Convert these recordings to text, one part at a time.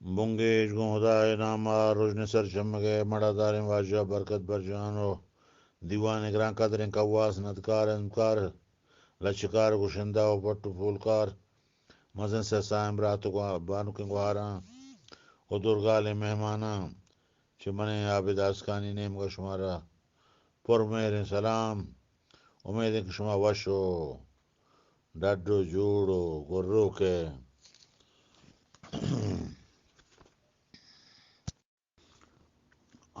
Bungej Gumhudaye Nama Rojne Sar Chamage Madadarim Vaja Barkat Barjano Diwan Gran Kadrin Kawas Nadkar Ankar Lachikar Gushinda Patu Fulkar Mazan se Saim Ratu Banu Kingwara Udurgale Mehmana Chimane Abidas Kani Name Gashmara Pormer Salam Umedin Kshma Vasho Daddo Judo Gurruke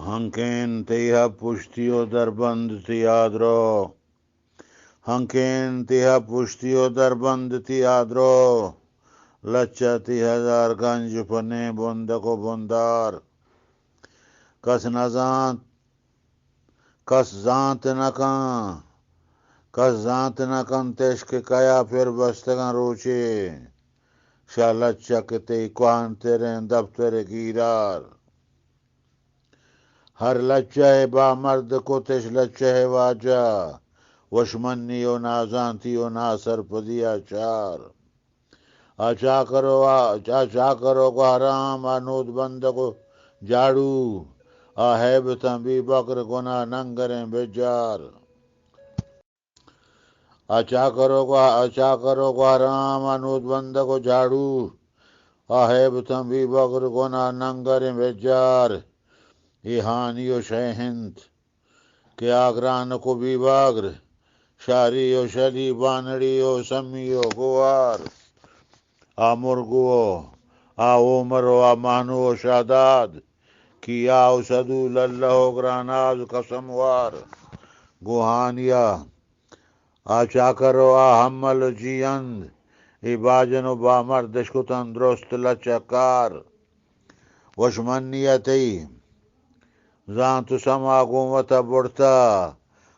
Hanken Teha Pushtio Darband Tiadro Hanken Teha Pushtio Darband Tiadro Lachati Hazar Ganj Pane Bondako Bondar Kas Nazant Kas Zant Nakan Kas Zant Nakan Teshke Kaya Fir Bastagan Roche Shalachakte Kwan Teren Daptere Girar ہر لچہ با مرد کو تش لچہ واجہ وشمنی و نازانتی و ناصر پدیا چار آچا کرو کو حرام آنود بند کو جاڑو آہیب تنبی بکر گنا ننگریں بجار آچا کرو کو حرام آنود بند کو جاڑو آہیب تنبی بکر گنا ننگریں بجار ایہانی و شہند کہ آگران کو بھی باگر شاری و شلی بانڑی و سمی و گوار آ مرگو آ عمر و آ مانو و شاداد کی آو صدول اللہ و گراناز قسموار گوہانیا آ چاکر و آ حمل و جیند ای باجن و با مردش کو تندرست لچکار وشمنیتی زان تو سما گومتا بڑتا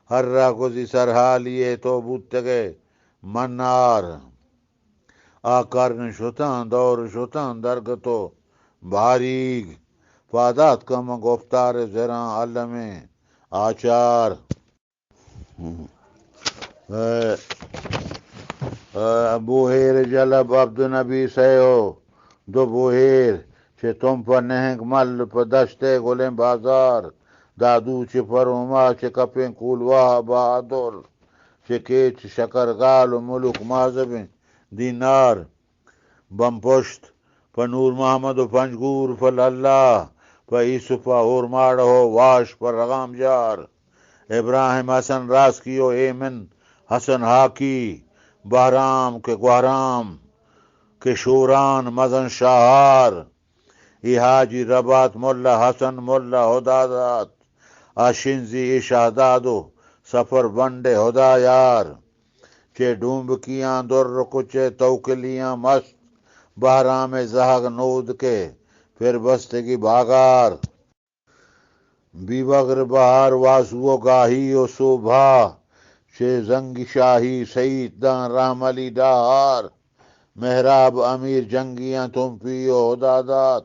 ہر را کوزی سرحالیے تو بودتگے منار آکارن شتان دور شتان درگتو باریگ پادات کم گفتار زران علم آچار بوہیر جلب عبد نبی سیو دو بوہیر چه تم پر نهنگ مل پر دشته گلم بازار دادو چه پر اوما چه کپین کولواه بهادر چه کیچ شکرگال و ملوک مازبین دینار بم پشت پر نور محمد و پنجگور فل اللہ پر ایسوفا اورماڑ ہو واش پر رغام جار ابراہیم حسن راسکی و ایمن حسن حاکی بہرام کے گوہرام کے شوران مزن شاہار ای حاجی ربات ملا حسن ملا ہدادات آشنزی شہدادو سفر بنڈے ہدا یار چے ڈومبکیاں در کچے توکلیاں مست بہرام زہگ نود کے پھر بستگی بھاگار بی بغر بہار واسو گاہی و صوبھا چے زنگ شاہی سعید دان رحم علی ڈہار محراب امیر جنگیاں تم پیو ہدادات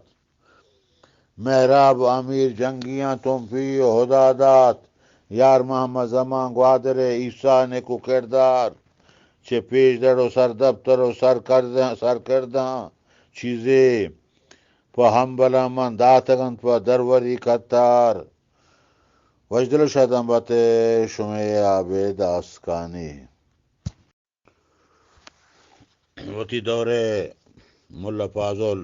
محراب امیر جنگیاں تم پیو ہدادات یار محمد زمان گوادر عیسیٰ نے کو کردار چے پیش دڑو سر دفتر و سر کرداں چیزیں پا ہم بلا من داتگن پا دروری کتار وجدل شدن بات شمی عبید اسکانی وتی دوره ملا فاضل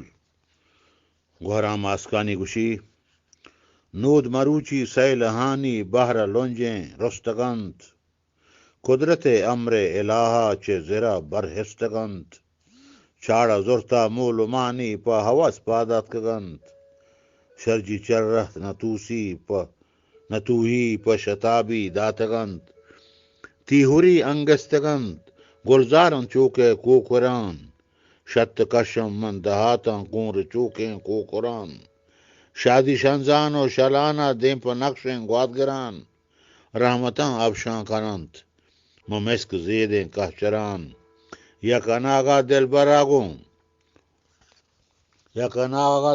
گوہرام آسکانی گوشی نود مروچی سیلہانی بہر لونجیں رستگنت قدرت امر الہا چے زرا برہستگنت چاڑا زرتا مول مانی پا حواس پادات کگنت شرجی چررت نتوہی پا شتابی داتگنت تیہوری انگستگنت گلزارن چوکے کوکران شت کشم من دہاتاں کونر چوکیں کوکران شادی شنزان و شلانہ دیم پا نقشیں گوادگران رحمتاں افشاں کنند ممسک زیدیں کہچران یکناغا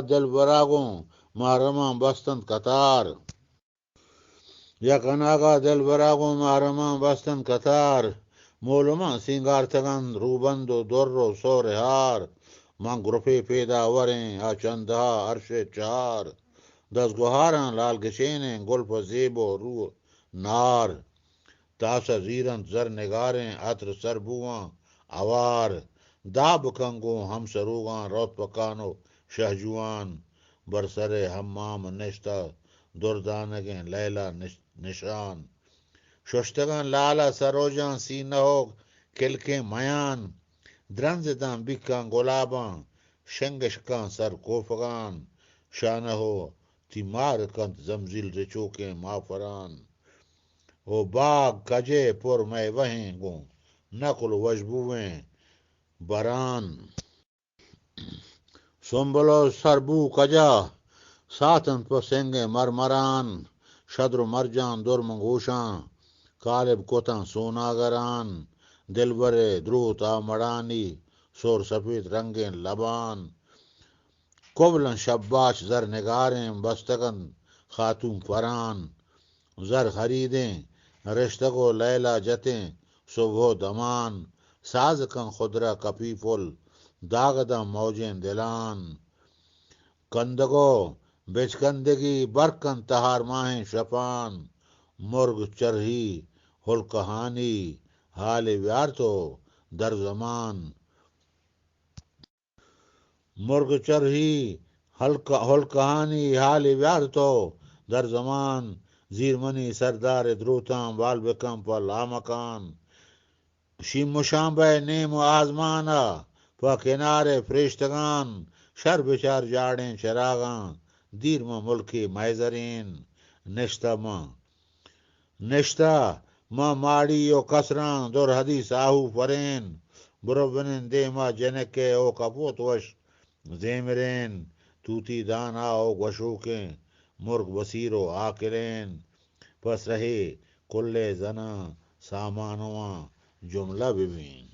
دل براغوں محرمان بستند قطار یکناغا دل براغوں محرمان بستند قطار مولمان سنگار تگند روبند و در و سورہار ماں گرفے پیدا وریں آچندہ عرش چار دس گہاراں لال گشینیں گلف زیب و روح نار تاسا زیرن زر نگاریں عطر سربواں اوار داب کنگوں ہم سروگاں روت پکانو شہجوان برسر حمام نشتہ دردانگیں لیلا نشان ششتگاں لالا سروجاں سینہ ہو کلکیں میان درنزداں بکاں گلاباں شنگشکاں سر کوفگان شانہ ہو تیمار کنت زمزیل رچوکیں مافران ہو باغ کجے پر میں وہیں گوں نقل وشبویں بران سنبلو سربو کجا ساتن پسنگیں مرمران شدر مرجان درمگوشاں کالب کوتاں سوناگران دلبرے دروت مڑانی سور سفید رنگیں لبان قبلن شباش زر نگاریں بستگن خاتون فران زر خریدیں رشتگو لیلا جتیں صبح دمان ساز کن خدرہ کپی پل داغدم موجیں دلان کندگو بچکندگی برکن تہار ماہیں شپان مرگ چرہی ہل کہانی حال ویار تو در زمان مرگ چرہی ہل کہانی حال ویار تو در زمان زیر منی سردار دروتاں بال بکم پر لامکان شیم شامبے نیم و آزمانا پا کنارے فرشتگان شر بچار جاڑیں چراغاں دیر میں ملکی میزرین نشتہ ماں ماڑی و کسراں دور حدیث آہو فرین بروبنن دیما جنکے او کپوت وش زیمرین توتی دانا او گوشوکیں مرگ بصیر و آکلین پس رہے کلے زنا سامانواں جملہ ببین